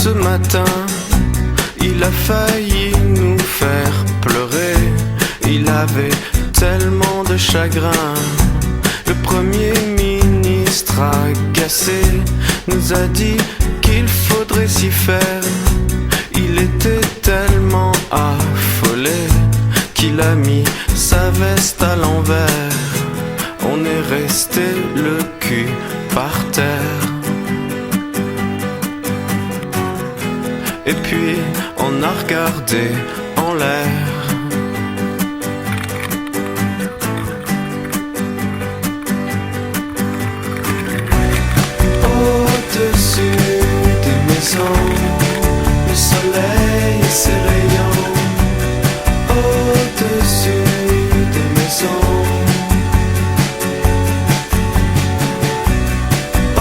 ce matin, il a failli nous faire pleurer. Il avait tellement de chagrin. Le premier ministre agacé nous a dit qu'il faudrait s'y faire. Il était tellement affolé qu'il a mis sa veste à l'envers. On est resté le cul par terre. Et puis on a regardé en l'air. Au-dessus des maisons, le soleil et ses rayons. Au-dessus des maisons,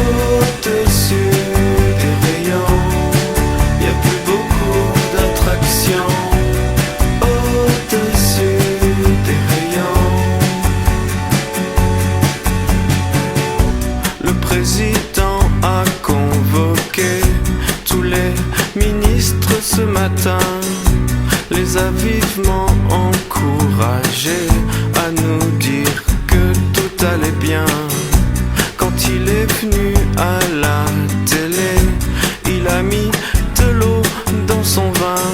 au-dessus des rayons, y a plus beaucoup d'attractions. Au-dessus des rayons, le président a convoqué tous les ministres ce matin, les a vivement encouragés à nous dire que tout allait bien. Quand il est venu à la télé, il a mis de l'eau dans son vin,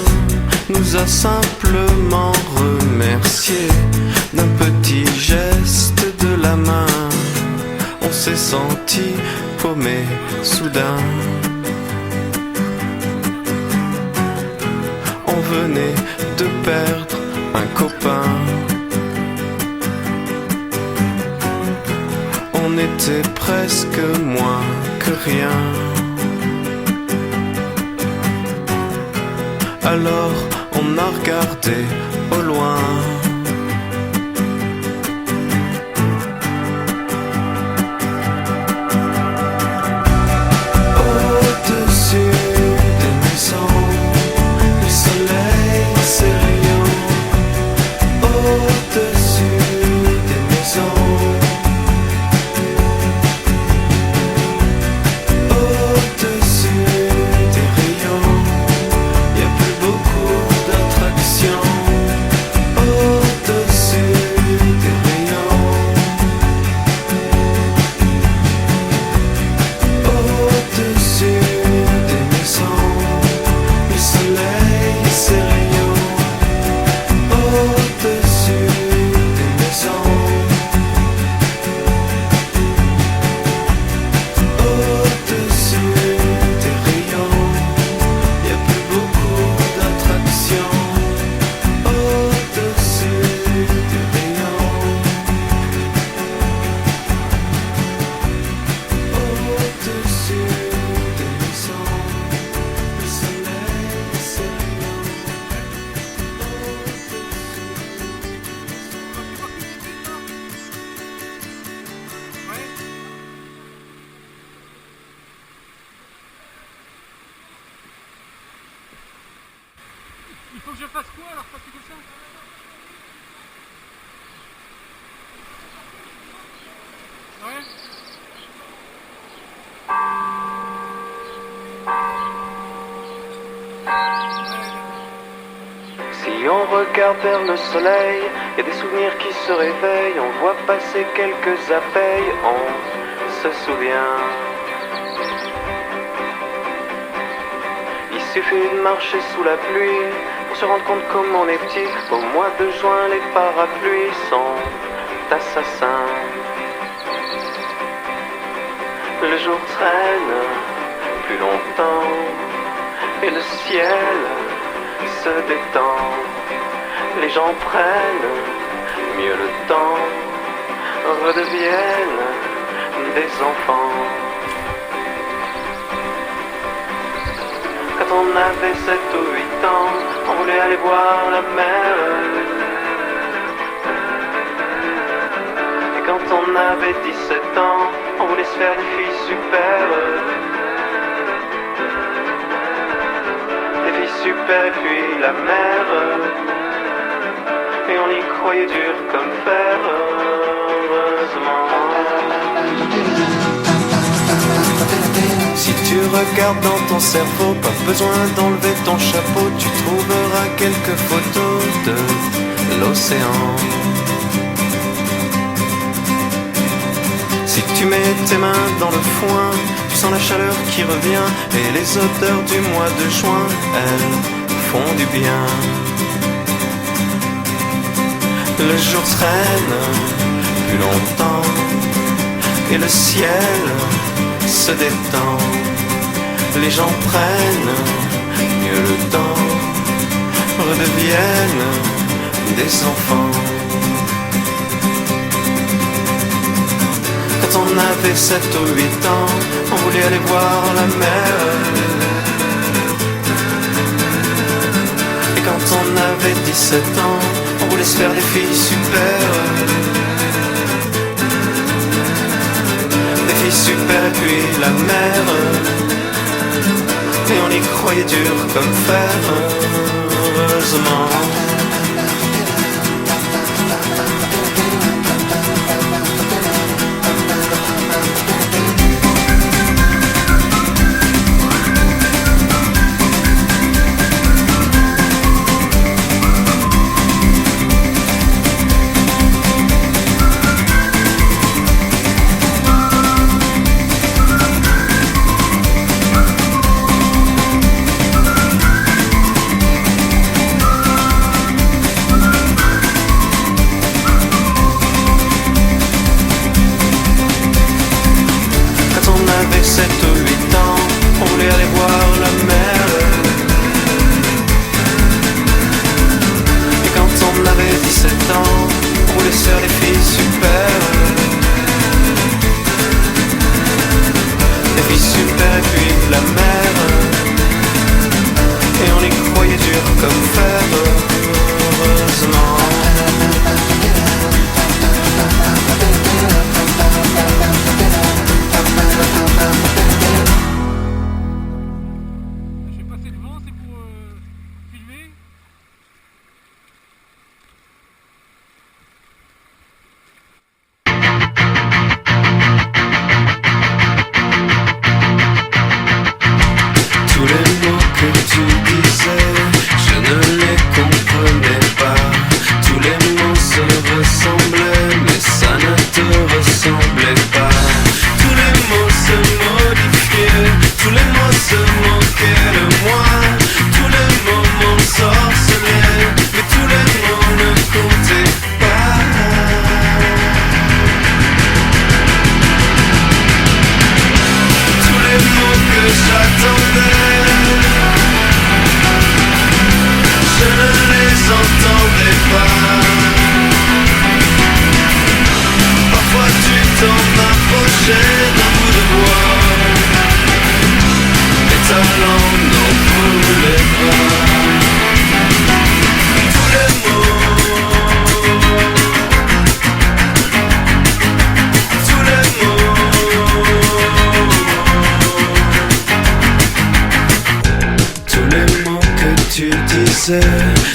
nous a simplement remercié d'un petit geste de la main. On s'est senti paumé soudain. On venait de perdre un copain. On était presque moins que rien. Alors on a regardé au loin. Au-dessus des maisons, le soleil et ses rayons. Au-dessus des maisons, au-dessus des rayons, y a plus beaucoup d'attractions. Au-dessus des rayons, au-dessus des maisons, le soleil et ses rayons. Au-dessus des maisons, au-dessus des rayons, y a plus beaucoup d'attractions. Au-dessus des rayons, au-dessus des maisons, le soleil et ses rayons. Il faut que je fasse quoi alors quand tu fais ça? Ouais. Si on regarde vers le soleil, y a des souvenirs qui se réveillent. On voit passer quelques abeilles, on se souvient. Il suffit de marcher sous la pluie pour se rendre compte comme on est petit. Au mois de juin, les parapluies sont assassins. Le jour traîne plus longtemps et le ciel se détend. Les gens prennent mieux le temps, redeviennent des enfants. Quand on avait 7 ou 8 ans, on voulait aller voir la mer. Et quand on avait 17 ans, on voulait se faire des filles super. Des filles super et puis la mer. Et on y croyait dur comme fer, heureusement. Si Tu regardes dans ton cerveau, pas besoin d'enlever ton chapeau, tu trouveras quelques photos de l'océan. Si tu mets tes mains dans le foin, tu sens la chaleur qui revient, et les odeurs du mois de juin, elles font du bien. Le jour traîne plus longtemps, et le ciel se détend. Les gens prennent mieux le temps, redeviennent des enfants. Quand on avait 7 ou 8 ans, on voulait aller voir la mer. Et quand on avait 17 ans, on voulait se faire des filles super. Des filles super et puis la mer. Et on y croyait dur comme fer, heureusement.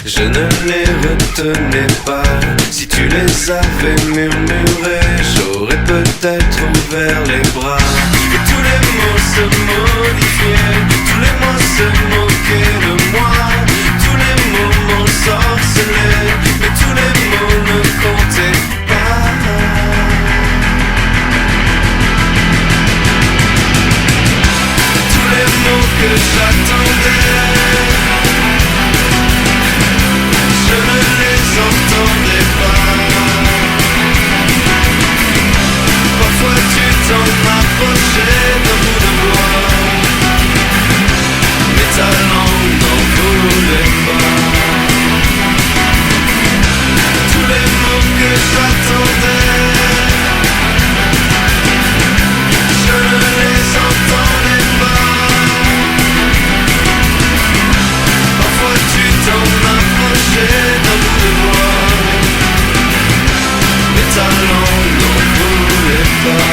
Je ne les retenais pas. Si tu les avais murmurés, j'aurais peut-être ouvert les bras. Et tous les mots se modifiaient, tous les mots se moquaient de moi. Tous les mots m'ensorcelaient, mais tous les mots ne comptaient pas. Tous les mots que j'attendais, je ne les entendais pas. Parfois tu t'en approchais d'un bout de bois, mais ta langue n'en voulait pas. Tous les mots que j'attendais, je ne les entendais pas. Parfois tu t'en approchais d'un bout de bois, mais ta langue n'en voulait pas.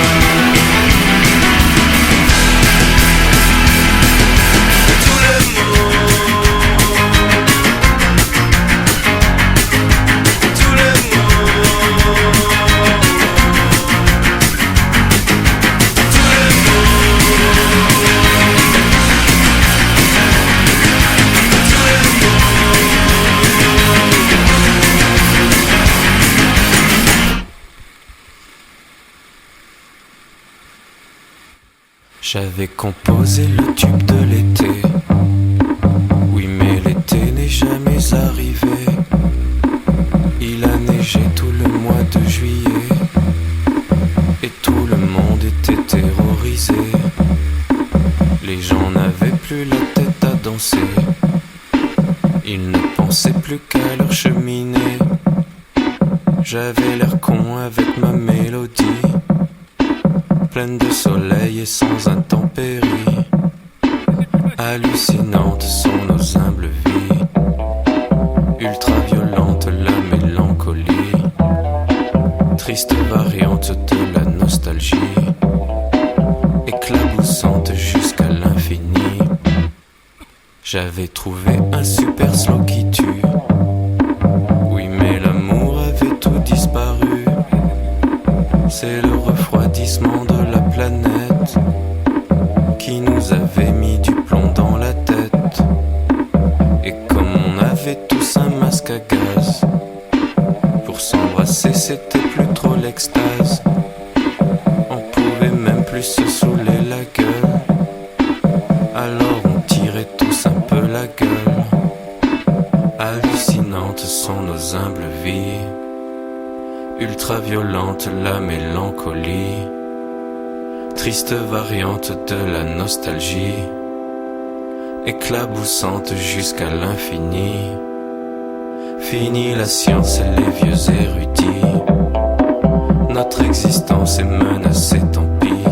Tous les mots, tous les mots, tous les mots. J'avais composé le tube de l'été. Oui, mais l'été n'est jamais arrivé. Il a neigé tout le mois de juillet et tout le monde était terrorisé. Les gens n'avaient plus la tête à danser. Ils ne pensaient plus qu'à leur cheminée. J'avais l'air con avec ma mélodie, pleine de soleil et sans intempéries. Hallucinantes sont nos humbles vies, ultra violente la mélancolie, triste variante de la nostalgie, éclaboussante jusqu'à l'infini. J'avais trouvé un super slow qui tue. Oui, mais l'amour avait tout disparu. C'est le refroidissement de la planète qui nous avait mis du plomb dans la tête. Et comme on avait tous un masque à gaz, pour s'embrasser c'était plus trop l'extase. On pouvait même plus se saouler la gueule, alors on tirait tous un peu la gueule. Hallucinantes sont nos humbles vies, ultra violente la mélancolie, triste variante de la nostalgie, éclaboussante jusqu'à l'infini. Fini la science et les vieux érudits, notre existence est menacée, tant pis.